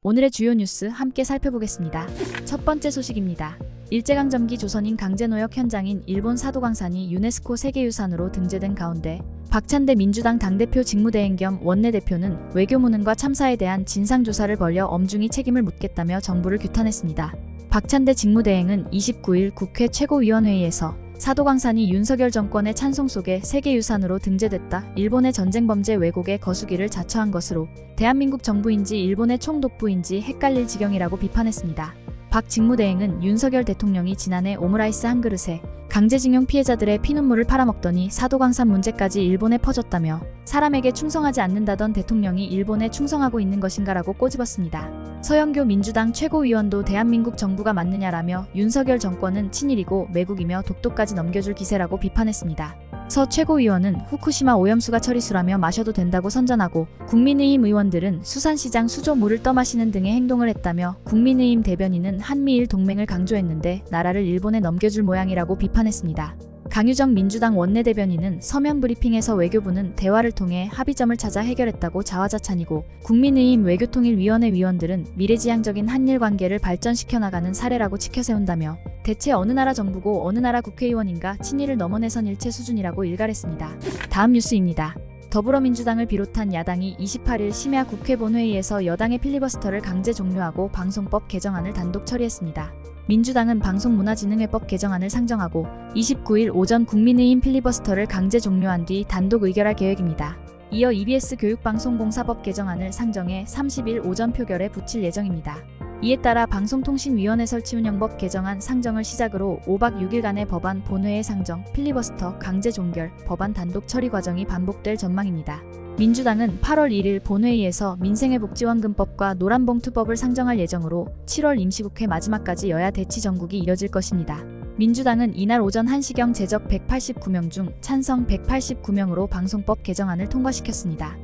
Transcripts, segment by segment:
오늘의 주요 뉴스 함께 살펴보겠습니다. 첫 번째 소식입니다. 일제강점기 조선인 강제노역 현장인 일본 사도광산이 유네스코 세계유산으로 등재된 가운데 박찬대 민주당 당대표 직무대행 겸 원내대표는 외교무능과 참사에 대한 진상조사를 벌여 엄중히 책임을 묻겠다며 정부를 규탄했습니다. 박찬대 직무대행은 29일 국회 최고위원회의에서 사도광산이 윤석열 정권의 찬송 속에 세계유산으로 등재됐다. 일본의 전쟁범죄 왜곡의 거수기를 자처한 것으로 대한민국 정부인지 일본의 총독부인지 헷갈릴 지경이라고 비판했습니다. 박 직무대행은 윤석열 대통령이 지난해 오므라이스 한 그릇에 강제징용 피해자들의 피눈물을 팔아먹더니 사도광산 문제까지 일본에 퍼졌다며 사람에게 충성하지 않는다던 대통령이 일본에 충성하고 있는 것인가라고 꼬집었습니다. 서영교 민주당 최고위원도 대한민국 정부가 맞느냐라며 윤석열 정권은 친일이고 매국이며 독도까지 넘겨줄 기세라고 비판했습니다. 서 최고위원은 후쿠시마 오염수가 처리수라며 마셔도 된다고 선전하고 국민의힘 의원들은 수산시장 수조 물을 떠마시는 등의 행동을 했다며 국민의힘 대변인은 한미일 동맹을 강조했는데 나라를 일본에 넘겨줄 모양이라고 비판했습니다. 강유정 민주당 원내대변인은 서면 브리핑에서 외교부는 대화를 통해 합의점을 찾아 해결했다고 자화자찬이고 국민의힘 외교통일위원회 위원들은 미래지향적인 한일 관계를 발전시켜 나가는 사례라고 치켜세운다며 대체 어느 나라 정부고 어느 나라 국회의원인가 친일을 넘어내선 일체 수준이라고 일갈했습니다. 다음 뉴스입니다. 더불어민주당을 비롯한 야당이 28일 심야 국회 본회의에서 여당의 필리버스터를 강제 종료하고 방송법 개정안을 단독 처리했습니다. 민주당은 방송문화진흥회법 개정안을 상정하고 29일 오전 국민의힘 필리버스터를 강제 종료한 뒤 단독 의결할 계획입니다. 이어 EBS 교육방송공사법 개정안을 상정해 30일 오전 표결에 붙일 예정입니다. 이에 따라 방송통신위원회 설치운영법 개정안 상정을 시작으로 5박 6일간의 법안 본회의 상정, 필리버스터, 강제 종결, 법안 단독 처리 과정이 반복될 전망입니다. 민주당은 8월 1일 본회의에서 민생회복지원금법과 노란봉투법을 상정할 예정으로 7월 임시국회 마지막까지 여야 대치 전국이 이어질 것입니다. 민주당은 이날 오전 1시경 제적 189명 중 찬성 189명으로 방송법 개정안을 통과시켰습니다.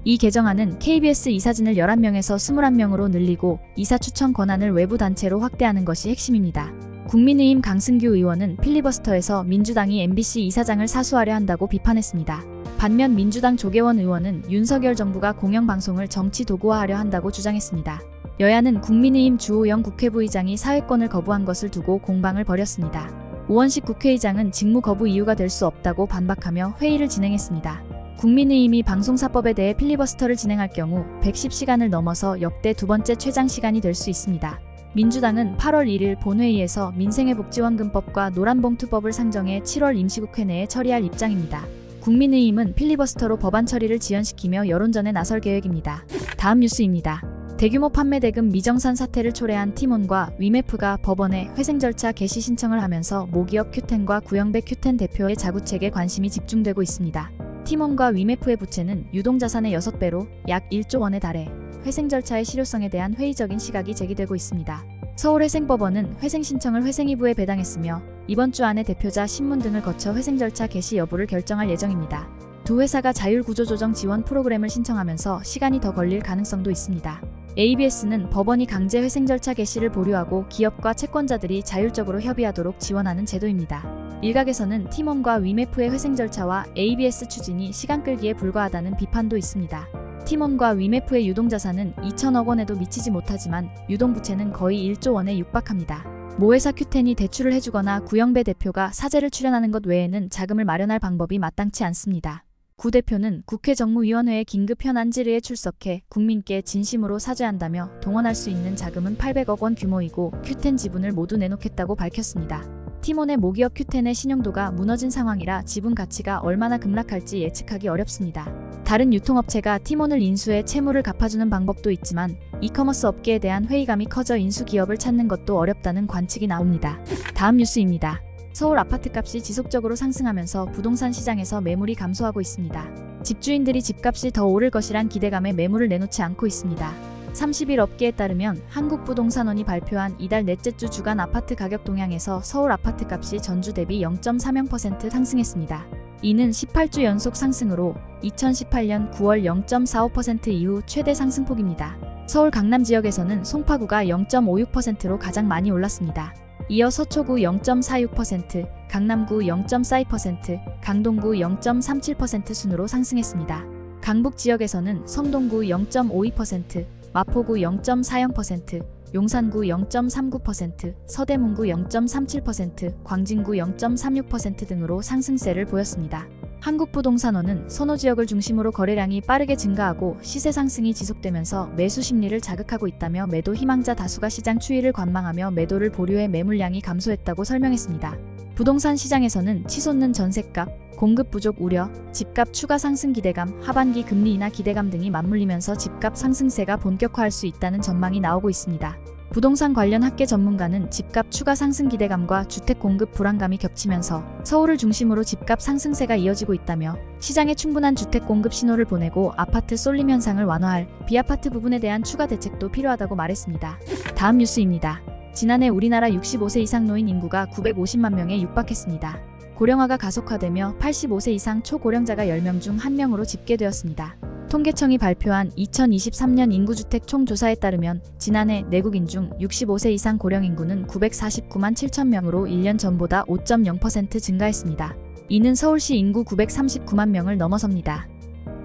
이 개정안은 KBS 이사진을 11명에서 21명으로 늘리고 이사 추천 권한을 외부 단체로 확대하는 것이 핵심입니다. 국민의힘 강승규 의원은 필리버스터에서 민주당이 MBC 이사장을 사수하려 한다고 비판했습니다. 반면 민주당 조계원 의원은 윤석열 정부가 공영방송을 정치 도구화하려 한다고 주장했습니다. 여야는 국민의힘 주호영 국회부의장이 사회권을 거부한 것을 두고 공방을 벌였습니다. 오원식 국회의장은 직무 거부 이유가 될 수 없다고 반박하며 회의를 진행했습니다. 국민의힘이 방송사법에 대해 필리버스터를 진행할 경우 110시간을 넘어서 역대 두 번째 최장 시간이 될 수 있습니다. 민주당은 8월 1일 본회의에서 민생회복지원금법과 노란봉투법을 상정해 7월 임시국회 내에 처리할 입장입니다. 국민의힘은 필리버스터로 법안 처리를 지연시키며 여론전에 나설 계획입니다. 다음 뉴스입니다. 대규모 판매 대금 미정산 사태를 초래한 티몬과 위메프가 법원에 회생 절차 개시 신청을 하면서 모기업 큐텐과 구영배 큐텐 대표의 자구책에 관심이 집중되고 있습니다. 티몬과 위메프의 부채는 유동자산의 6배로 약 1조 원에 달해 회생 절차의 실효성에 대한 회의적인 시각이 제기되고 있습니다. 서울회생법원은 회생 신청을 회생이부에 배당했으며 이번 주 안에 대표자 신문 등을 거쳐 회생 절차 개시 여부를 결정할 예정입니다. 두 회사가 자율구조조정 지원 프로그램을 신청하면서 시간이 더 걸릴 가능성도 있습니다. ABS는 법원이 강제 회생 절차 개시를 보류하고 기업과 채권자들이 자율적으로 협의하도록 지원하는 제도입니다. 일각에서는 티몬과 위메프의 회생 절차와 ABS 추진이 시간 끌기에 불과하다는 비판도 있습니다. 티몬과 위메프의 유동자산은 2천억 원에도 미치지 못하지만 유동부채는 거의 1조 원에 육박합니다. 모회사 큐텐이 대출을 해주거나 구영배 대표가 사재를 출연하는 것 외에는 자금을 마련할 방법이 마땅치 않습니다. 구 대표는 국회 정무위원회의 긴급 현안 질의에 출석해 국민께 진심으로 사죄한다며 동원할 수 있는 자금은 800억 원 규모이고 큐텐 지분을 모두 내놓겠다고 밝혔습니다. 티몬의 모기업 큐텐의 신용도가 무너진 상황이라 지분 가치가 얼마나 급락할지 예측하기 어렵습니다. 다른 유통업체가 티몬을 인수해 채무를 갚아주는 방법도 있지만 이커머스 업계에 대한 회의감이 커져 인수 기업을 찾는 것도 어렵다는 관측이 나옵니다. 다음 뉴스입니다. 서울 아파트값이 지속적으로 상승하면서 부동산 시장에서 매물이 감소하고 있습니다. 집주인들이 집값이 더 오를 것이란 기대감에 매물을 내놓지 않고 있습니다. 30일 업계에 따르면 한국부동산원이 발표한 이달 넷째 주 주간 아파트 가격 동향에서 서울 아파트값이 전주 대비 0.30% 상승했습니다. 이는 18주 연속 상승으로 2018년 9월 0.45% 이후 최대 상승폭입니다. 서울 강남 지역에서는 송파구가 0.56%로 가장 많이 올랐습니다. 이어 서초구 0.46%, 강남구 0.42%, 강동구 0.37% 순으로 상승했습니다. 강북 지역에서는 성동구 0.52%, 마포구 0.40%, 용산구 0.39%, 서대문구 0.37%, 광진구 0.36% 등으로 상승세를 보였습니다. 한국부동산원은 선호지역을 중심으로 거래량이 빠르게 증가하고 시세 상승이 지속되면서 매수 심리를 자극하고 있다며 매도 희망자 다수가 시장 추이를 관망하며 매도를 보류해 매물량이 감소했다고 설명했습니다. 부동산 시장에서는 치솟는 전셋값, 공급 부족 우려, 집값 추가 상승 기대감, 하반기 금리 인하 기대감 등이 맞물리면서 집값 상승세가 본격화할 수 있다는 전망이 나오고 있습니다. 부동산 관련 학계 전문가는 집값 추가 상승 기대감과 주택 공급 불안감이 겹치면서 서울을 중심으로 집값 상승세가 이어지고 있다며 시장에 충분한 주택 공급 신호를 보내고 아파트 쏠림 현상을 완화할 비아파트 부분에 대한 추가 대책도 필요하다고 말했습니다. 다음 뉴스입니다. 지난해 우리나라 65세 이상 노인 인구가 950만 명에 육박했습니다. 고령화가 가속화되며 85세 이상 초고령자가 10명 중 1명으로 집계되었습니다. 통계청이 발표한 2023년 인구주택 총조사에 따르면 지난해 내국인 중 65세 이상 고령 인구는 949만 7천 명으로 1년 전보다 5.0% 증가했습니다. 이는 서울시 인구 939만 명을 넘어섭니다.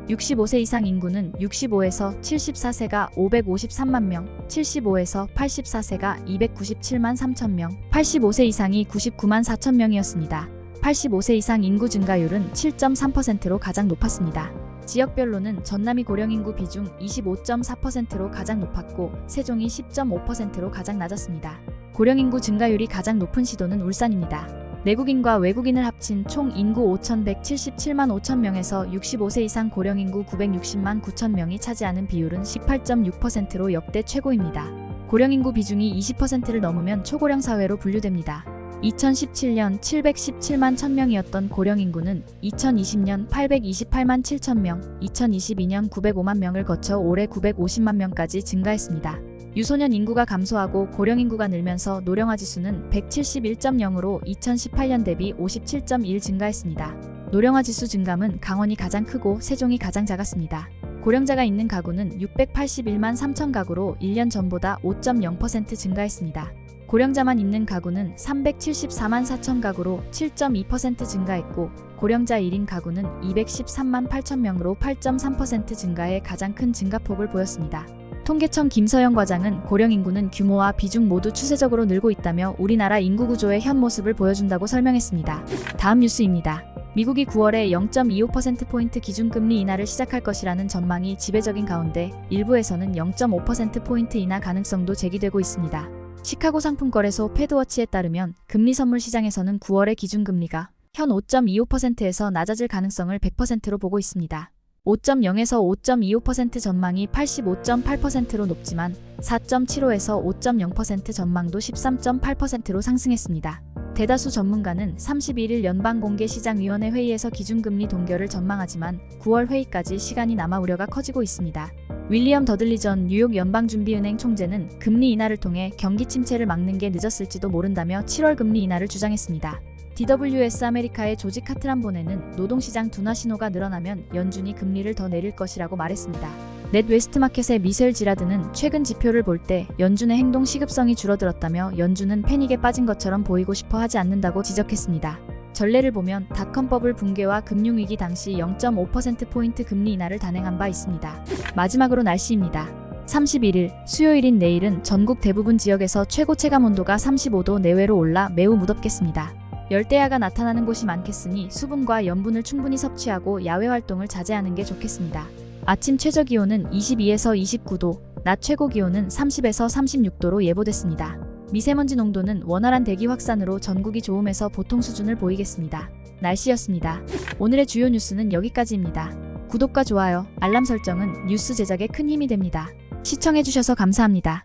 65세 이상 인구는 65에서 74세가 553만 명, 75에서 84세가 297만 3천 명, 85세 이상이 99만 4천 명이었습니다. 85세 이상 인구 증가율은 7.3%로 가장 높았습니다. 지역별로는 전남이 고령인구 비중 25.4%로 가장 높았고 세종이 10.5%로 가장 낮았습니다. 고령인구 증가율이 가장 높은 시도는 울산입니다. 내국인과 외국인을 합친 총 인구 5,177만 5천 명에서 65세 이상 고령인구 960만 9천 명이 차지하는 비율은 18.6%로 역대 최고입니다. 고령인구 비중이 20%를 넘으면 초고령 사회로 분류됩니다. 2017년 717만 1000명이었던 고령인구는 2020년 828만 7천 명, 2022년 905만 명을 거쳐 올해 950만 명까지 증가했습니다. 유소년 인구가 감소하고 고령인구가 늘면서 노령화 지수는 171.0으로 2018년 대비 57.1 증가했습니다. 노령화 지수 증감은 강원이 가장 크고 세종이 가장 작았습니다. 고령자가 있는 가구는 681만 3천 가구로 1년 전보다 5.0% 증가했습니다. 고령자만 있는 가구는 374만 4천 가구로 7.2% 증가했고 고령자 1인 가구는 213만 8천 명으로 8.3% 증가해 가장 큰 증가폭을 보였습니다. 통계청 김서영 과장은 고령 인구는 규모와 비중 모두 추세적으로 늘고 있다며 우리나라 인구 구조의 현 모습을 보여준다고 설명했습니다. 다음 뉴스입니다. 미국이 9월에 0.25%포인트 기준금리 인하를 시작할 것이라는 전망이 지배적인 가운데 일부에서는 0.5%포인트 인하 가능성도 제기되고 있습니다. 시카고 상품거래소 패드워치에 따르면 금리 선물 시장에서는 9월의 기준금리가 현 5.25%에서 낮아질 가능성을 100%로 보고 있습니다. 5.0에서 5.25% 전망이 85.8%로 높지만 4.75에서 5.0% 전망도 13.8%로 상승했습니다. 대다수 전문가는 31일 연방공개시장위원회 회의에서 기준금리 동결을 전망하지만 9월 회의까지 시간이 남아 우려가 커지고 있습니다. 윌리엄 더들리 전 뉴욕 연방준비은행 총재는 금리 인하를 통해 경기 침체를 막는 게 늦었을지도 모른다며 7월 금리 인하를 주장했습니다. DWS 아메리카의 조지 카트란보네는 노동시장 둔화 신호가 늘어나면 연준이 금리를 더 내릴 것이라고 말했습니다. 넷 웨스트마켓의 미셸 지라드는 최근 지표를 볼 때 연준의 행동 시급성이 줄어들었다며 연준은 패닉에 빠진 것처럼 보이고 싶어 하지 않는다고 지적했습니다. 전례를 보면 닷컴 버블 붕괴와 금융위기 당시 0.5%포인트 금리 인하를 단행한 바 있습니다. 마지막으로 날씨입니다. 31일 수요일인 내일은 전국 대부분 지역에서 최고 체감 온도가 35도 내외로 올라 매우 무덥겠습니다. 열대야가 나타나는 곳이 많겠으니 수분과 염분을 충분히 섭취하고 야외 활동을 자제하는 게 좋겠습니다. 아침 최저 기온은 22에서 29도, 낮 최고 기온은 30에서 36도로 예보됐습니다. 미세먼지 농도는 원활한 대기 확산으로 전국이 좋음에서 보통 수준을 보이겠습니다. 날씨였습니다. 오늘의 주요 뉴스는 여기까지입니다. 구독과 좋아요, 알람 설정은 뉴스 제작에 큰 힘이 됩니다. 시청해주셔서 감사합니다.